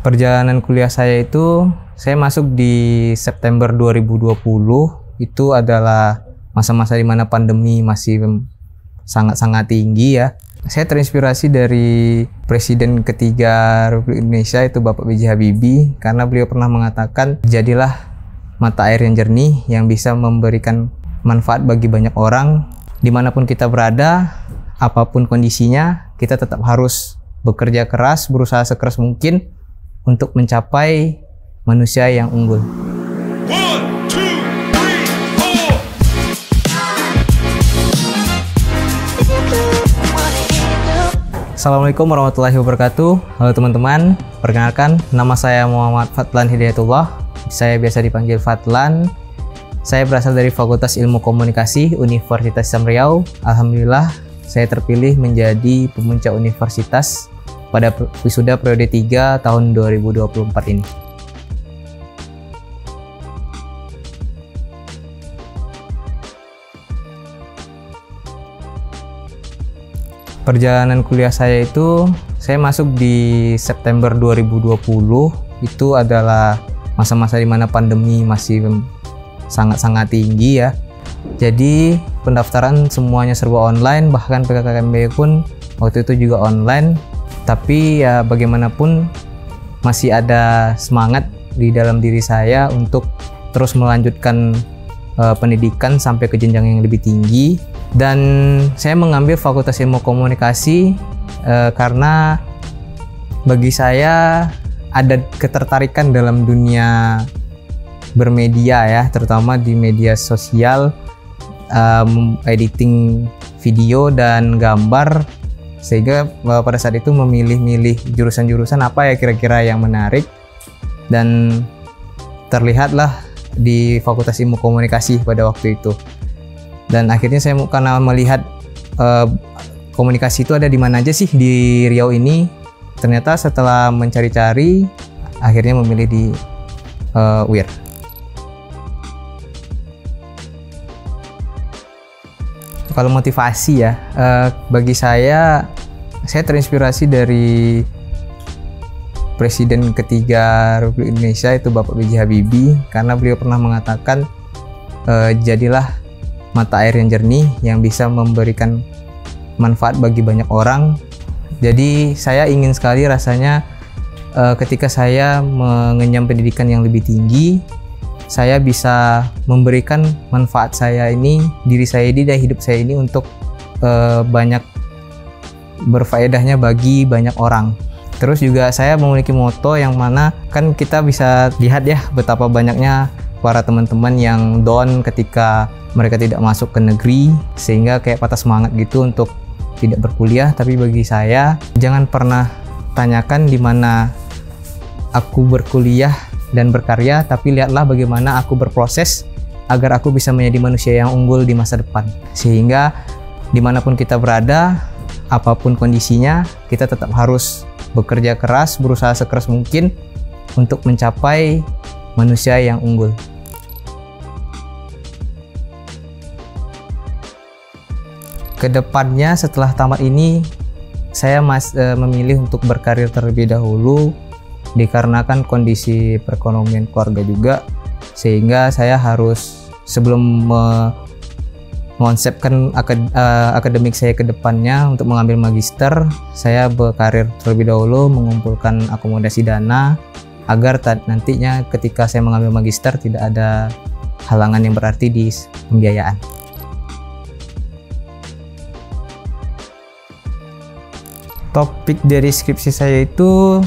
Perjalanan kuliah saya itu, saya masuk di September 2020. Itu adalah masa-masa di mana pandemi masih sangat-sangat tinggi ya. Saya terinspirasi dari Presiden ketiga Republik Indonesia, itu Bapak B.J. Habibie, karena beliau pernah mengatakan, jadilah mata air yang jernih yang bisa memberikan manfaat bagi banyak orang. Dimanapun kita berada, apapun kondisinya, kita tetap harus bekerja keras, berusaha sekeras mungkin untuk mencapai manusia yang unggul. 1, 2, 3, 4. Assalamualaikum warahmatullahi wabarakatuh. Halo teman-teman, perkenalkan nama saya Muhammad Fadlan Hidayatullah. Saya biasa dipanggil Fadlan. Saya berasal dari Fakultas Ilmu Komunikasi Universitas Islam Riau. Alhamdulillah, saya terpilih menjadi pemuncak universitas pada wisuda periode 3 tahun 2024 ini. Perjalanan kuliah saya itu, saya masuk di September 2020. Itu adalah masa-masa di mana pandemi masih sangat-sangat tinggi ya. Jadi pendaftaran semuanya serba online, bahkan PKKMB pun waktu itu juga online. Tapi ya bagaimanapun masih ada semangat di dalam diri saya untuk terus melanjutkan pendidikan sampai ke jenjang yang lebih tinggi. Dan saya mengambil Fakultas Ilmu Komunikasi karena bagi saya ada ketertarikan dalam dunia bermedia ya, terutama di media sosial, editing video dan gambar, sehingga pada saat itu memilih-milih jurusan-jurusan apa ya kira-kira yang menarik, dan terlihatlah di Fakultas Ilmu Komunikasi pada waktu itu. Dan akhirnya saya karena melihat komunikasi itu ada di mana aja sih di Riau ini, ternyata setelah mencari-cari akhirnya memilih di UIR. Kalau motivasi ya, bagi saya terinspirasi dari Presiden ketiga Republik Indonesia, itu Bapak B.J. Habibie, karena beliau pernah mengatakan, jadilah mata air yang jernih yang bisa memberikan manfaat bagi banyak orang. Jadi saya ingin sekali rasanya ketika saya mengenyam pendidikan yang lebih tinggi, saya bisa memberikan manfaat saya ini, diri saya ini dan hidup saya ini untuk banyak berfaedahnya bagi banyak orang. Terus juga saya memiliki moto yang mana kan kita bisa lihat ya betapa banyaknya para teman-teman yang down ketika mereka tidak masuk ke negeri, sehingga kayak patah semangat gitu untuk tidak berkuliah. Tapi bagi saya, jangan pernah tanyakan di mana aku berkuliah dan berkarya, tapi lihatlah bagaimana aku berproses agar aku bisa menjadi manusia yang unggul di masa depan. Sehingga dimanapun kita berada, apapun kondisinya, kita tetap harus bekerja keras, berusaha sekeras mungkin untuk mencapai manusia yang unggul. Kedepannya setelah tamat ini, saya memilih untuk berkarir terlebih dahulu, dikarenakan kondisi perekonomian keluarga juga, sehingga saya harus sebelum mengonsepkan akademik saya ke depannya untuk mengambil magister, saya berkarir terlebih dahulu, mengumpulkan akomodasi dana agar nantinya ketika saya mengambil magister tidak ada halangan yang berarti di pembiayaan. Topik dari skripsi saya itu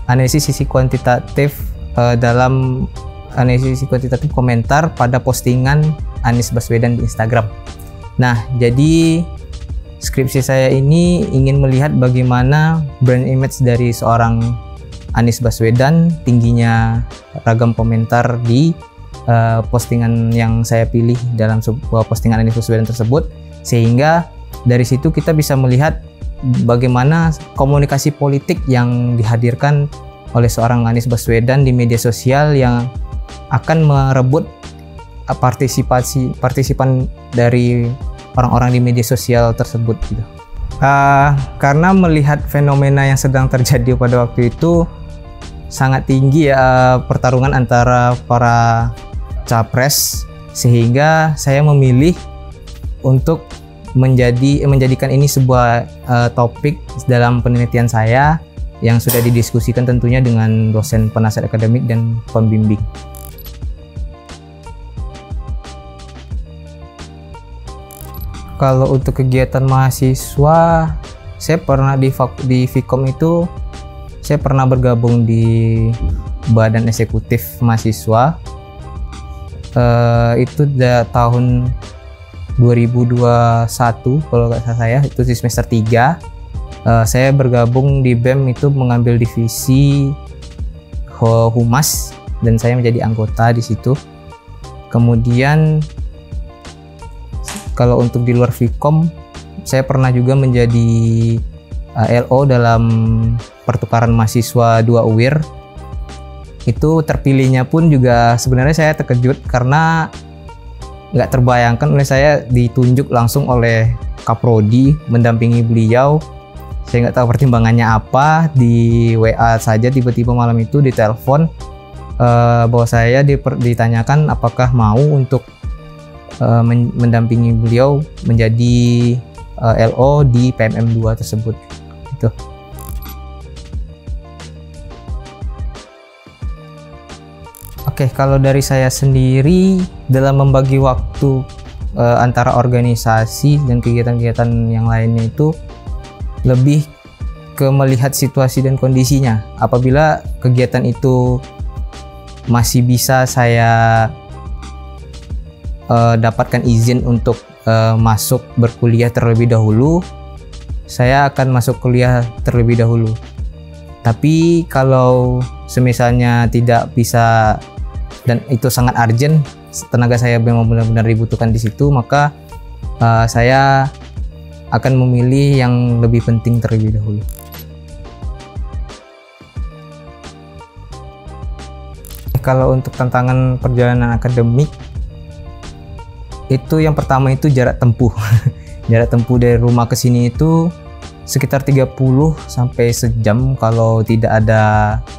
analisis sisi kuantitatif dalam analisis sisi kuantitatif komentar pada postingan Anies Baswedan di Instagram. Nah, jadi skripsi saya ini ingin melihat bagaimana brand image dari seorang Anies Baswedan, tingginya ragam komentar di postingan yang saya pilih dalam sebuah postingan Anies Baswedan tersebut, sehingga dari situ kita bisa melihat bagaimana komunikasi politik yang dihadirkan oleh seorang Anies Baswedan di media sosial yang akan merebut partisipan dari orang-orang di media sosial tersebut gitu. Karena melihat fenomena yang sedang terjadi pada waktu itu, sangat tinggi ya pertarungan antara para capres, sehingga saya memilih untuk menjadikan ini sebuah topik dalam penelitian saya yang sudah didiskusikan tentunya dengan dosen penasihat akademik dan pembimbing. Kalau untuk kegiatan mahasiswa, saya pernah di Vkom itu, saya pernah bergabung di Badan Eksekutif Mahasiswa. Itu tahun 2021 kalau nggak salah saya, itu di semester 3. Saya bergabung di BEM itu mengambil divisi Humas dan saya menjadi anggota di situ. Kemudian kalau untuk di luar Vkom, saya pernah juga menjadi LO dalam pertukaran mahasiswa 2 UIR. Itu terpilihnya pun juga sebenarnya saya terkejut karena nggak terbayangkan oleh saya ditunjuk langsung oleh Kaprodi mendampingi beliau. Saya nggak tahu pertimbangannya apa, di WA saja tiba-tiba malam itu ditelepon bahwa saya ditanyakan apakah mau untuk mendampingi beliau menjadi LO di PMM 2 tersebut. Gitu. Oke, kalau dari saya sendiri dalam membagi waktu antara organisasi dan kegiatan-kegiatan yang lainnya itu lebih ke melihat situasi dan kondisinya. Apabila kegiatan itu masih bisa saya dapatkan izin untuk masuk berkuliah terlebih dahulu, saya akan masuk kuliah terlebih dahulu. Tapi kalau semisalnya tidak bisa dan itu sangat urgent, tenaga saya memang benar-benar dibutuhkan di situ, maka saya akan memilih yang lebih penting terlebih dahulu. Kalau untuk tantangan perjalanan akademik, itu yang pertama itu jarak tempuh. Jarak tempuh dari rumah ke sini itu sekitar 30 sampai sejam kalau tidak ada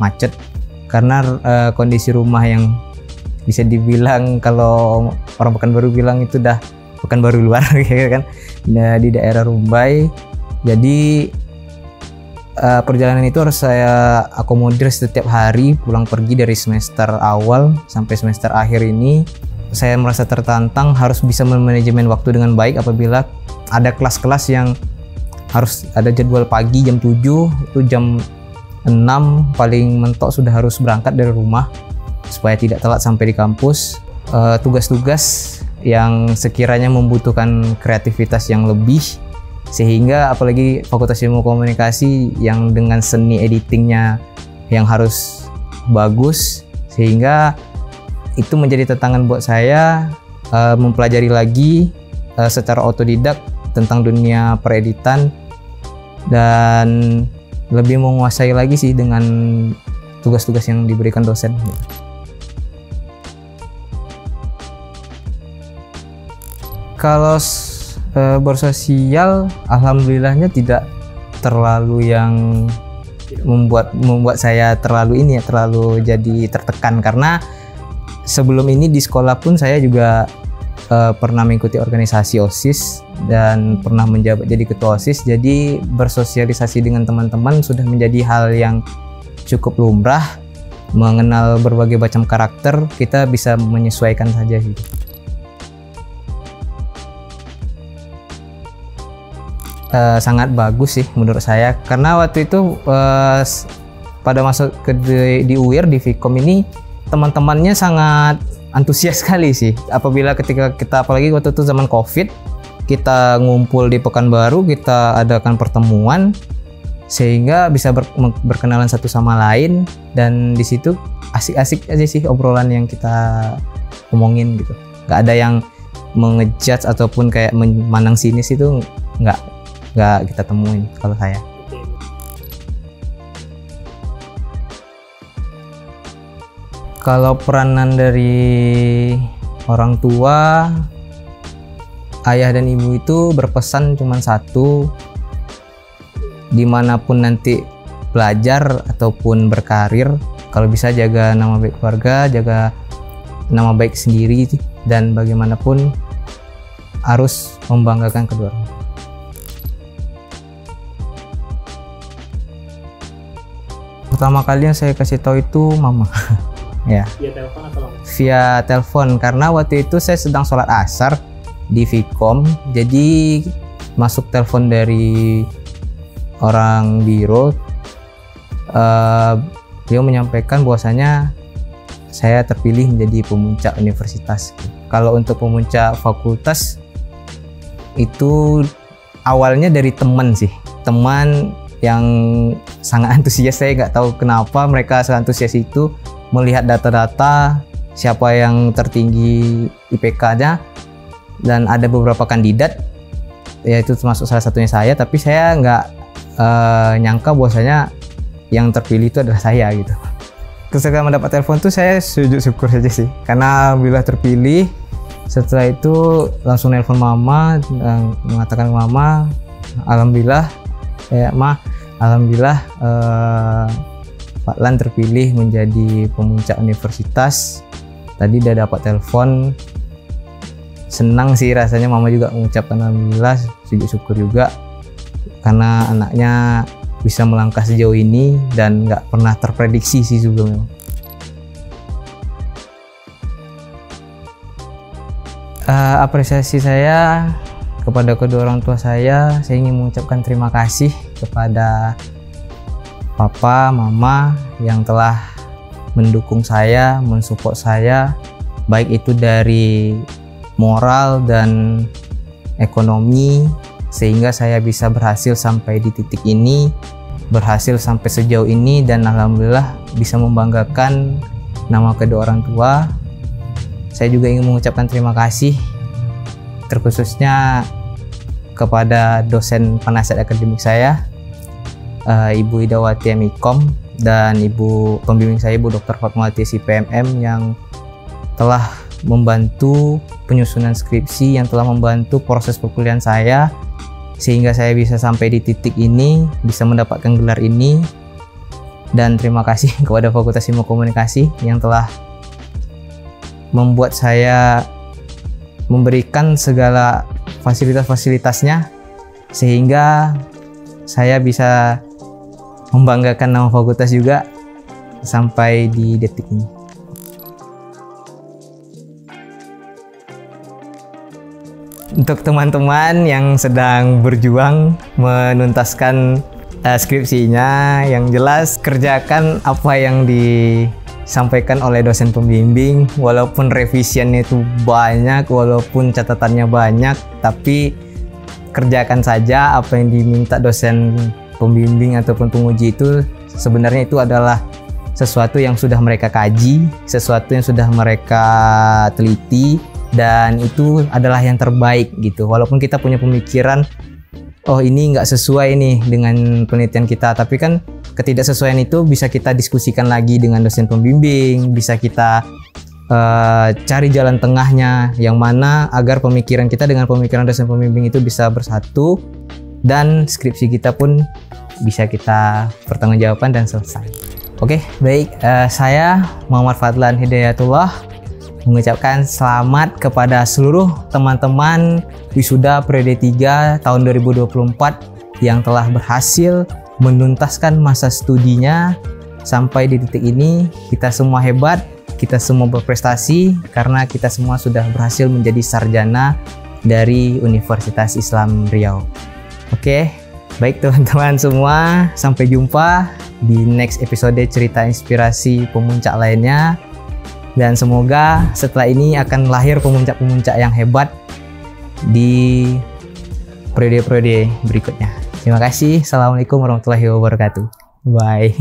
macet, karena kondisi rumah yang bisa dibilang kalau orang Pekanbaru bilang itu dah Pekanbaru luar gitu kan, di daerah Rumbai. Jadi perjalanan itu harus saya akomodir setiap hari pulang pergi dari semester awal sampai semester akhir ini. Saya merasa tertantang harus bisa memanajemen waktu dengan baik apabila ada kelas-kelas yang harus ada jadwal pagi jam 7, itu jam 6 paling mentok sudah harus berangkat dari rumah supaya tidak telat sampai di kampus. Tugas-tugas yang sekiranya membutuhkan kreativitas yang lebih, sehingga apalagi Fakultas Ilmu Komunikasi yang dengan seni editingnya yang harus bagus, sehingga itu menjadi tantangan buat saya mempelajari lagi secara otodidak tentang dunia pereditan dan lebih menguasai lagi sih dengan tugas-tugas yang diberikan dosen. Kalau bersosial, alhamdulillahnya tidak terlalu yang membuat saya terlalu jadi tertekan, karena sebelum ini di sekolah pun saya juga pernah mengikuti organisasi OSIS dan pernah menjabat jadi ketua OSIS. Jadi bersosialisasi dengan teman-teman sudah menjadi hal yang cukup lumrah. Mengenal berbagai macam karakter, kita bisa menyesuaikan saja gitu. Sangat bagus sih menurut saya, karena waktu itu pada masuk di UIR di Vkom ini teman-temannya sangat antusias sekali sih. Apabila ketika kita, apalagi waktu itu zaman COVID, kita ngumpul di Pekanbaru, kita adakan pertemuan sehingga bisa berkenalan satu sama lain, dan di situ asik-asik aja sih obrolan yang kita omongin gitu. Nggak ada yang mengejudge ataupun kayak memandang sinis, itu nggak kita temuin kalau saya. Kalau peranan dari orang tua, ayah dan ibu itu berpesan cuma satu, dimanapun nanti belajar ataupun berkarir, Kalau bisa jaga nama baik keluarga, jaga nama baik sendiri, dan bagaimanapun harus membanggakan kedua orang. Pertama kali yang saya kasih tahu itu mama. Ya. Via telepon atau langsung? Via telepon, karena waktu itu saya sedang sholat asar di Vkom, jadi masuk telepon dari orang biro. Beliau menyampaikan bahwasanya saya terpilih menjadi pemuncak universitas. Kalau untuk pemuncak fakultas itu awalnya dari teman sih, teman yang sangat antusias. Saya nggak tahu kenapa mereka sangat antusias itu melihat data-data siapa yang tertinggi IPK-nya, dan ada beberapa kandidat, yaitu termasuk salah satunya saya, tapi saya nggak nyangka bahwasanya yang terpilih itu adalah saya gitu. Ketika mendapat telepon tuh saya sujud syukur saja sih, karena alhamdulillah terpilih. Setelah itu langsung nelpon mama, mengatakan mama, alhamdulillah alhamdulillah Pak Lan terpilih menjadi pemuncak universitas. Tadi udah dapat telepon, senang sih rasanya. Mama juga mengucapkan alhamdulillah, sujud syukur juga karena anaknya bisa melangkah sejauh ini dan nggak pernah terprediksi sih sebelumnya. Apresiasi saya kepada kedua orang tua saya ingin mengucapkan terima kasih kepada Papa, Mama yang telah mendukung saya, mensupport saya, baik itu dari moral dan ekonomi, sehingga saya bisa berhasil sampai di titik ini, berhasil sampai sejauh ini, dan alhamdulillah bisa membanggakan nama kedua orang tua. Saya juga ingin mengucapkan terima kasih terkhususnya kepada dosen penasihat akademik saya, Ibu Idawati Amikom, dan Ibu pembimbing saya Ibu Dr. Fatmawati SIPMM yang telah membantu penyusunan skripsi, yang telah membantu proses perkuliahan saya sehingga saya bisa sampai di titik ini, bisa mendapatkan gelar ini. Dan terima kasih kepada Fakultas Ilmu Komunikasi yang telah membuat saya memberikan segala fasilitas-fasilitasnya sehingga saya bisa membanggakan nama fakultas juga sampai di detik ini. Untuk teman-teman yang sedang berjuang menuntaskan skripsinya, yang jelas kerjakan apa yang disampaikan oleh dosen pembimbing. Walaupun revisiannya itu banyak, walaupun catatannya banyak, tapi kerjakan saja apa yang diminta dosen pembimbing ataupun penguji. Itu sebenarnya itu adalah sesuatu yang sudah mereka kaji, sesuatu yang sudah mereka teliti, dan itu adalah yang terbaik gitu. Walaupun kita punya pemikiran, oh ini nggak sesuai nih dengan penelitian kita, tapi kan ketidaksesuaian itu bisa kita diskusikan lagi dengan dosen pembimbing, bisa kita cari jalan tengahnya yang mana agar pemikiran kita dengan pemikiran dosen pembimbing itu bisa bersatu, dan skripsi kita pun bisa kita pertanggungjawabkan dan selesai. Oke, baik, saya Muhammad Fadlan Hidayatullah mengucapkan selamat kepada seluruh teman-teman wisuda periode 3 tahun 2024 yang telah berhasil menuntaskan masa studinya sampai di titik ini. Kita semua hebat, kita semua berprestasi karena kita semua sudah berhasil menjadi sarjana dari Universitas Islam Riau. Oke, baik teman-teman semua, sampai jumpa di next episode cerita inspirasi pemuncak lainnya. Dan semoga setelah ini akan lahir pemuncak-pemuncak yang hebat di periode-periode berikutnya. Terima kasih. Assalamualaikum warahmatullahi wabarakatuh. Bye.